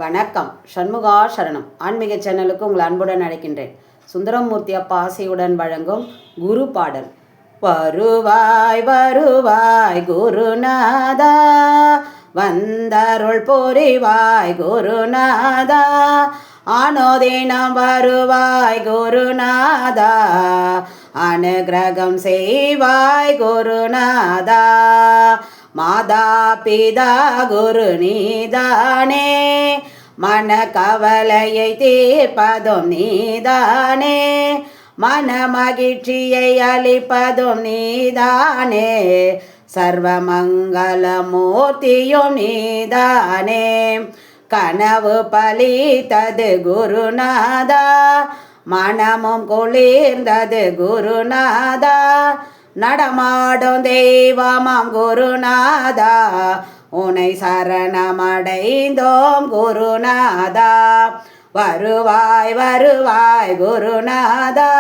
வணக்கம். சண்முகா சரணம் ஆன்மீக சேனலுக்கு உங்கள் அன்புடன் அழைக்கின்றேன். சுந்தரமூர்த்தி அப்பா ஆசையுடன் வழங்கும் குரு பாடல். வருவாய் வருவாய் குருநாதா, வந்தருள் புரிவாய் குருநாதா, ஆனோதினம் வருவாய் குருநாதா, அனுகிரகம் செய்வாய் குருநாதா, மாதா பிதா குரு நீதானே, மன கவலையை தீர்ப்பதும் நீதானே, மன மகிழ்ச்சியை அளிப்பதும் நீதானே, சர்வமங்கல மூர்த்தியும் நீதானே, கனவு பலித்தது குருநாதா, மனமும் குளிர்ந்தது குருநாதா, நடமாடும் தெய்வமாம் குருநாதா, உனை சரணமடைந்தோம் குருநாதா, வருவாய் வருவாய் குருநாதா,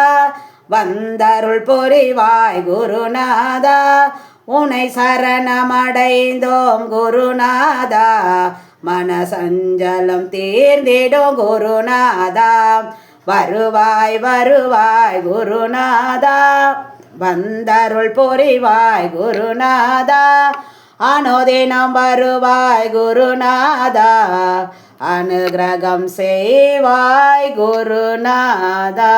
வந்தருள் புரிவாய் குருநாதா, உனை சரணமடைந்தோம் குருநாதா, மனசஞ்சலம் தீர்ந்திடும் குருநாதா, வருவாய் வருவாய் குருநாதா, வந்தருள் புரிவாய் குருநாதா, அனுதினம் வருவாய் குருநாதா, அனுகிரகம் செய்வாய் குருநாதா.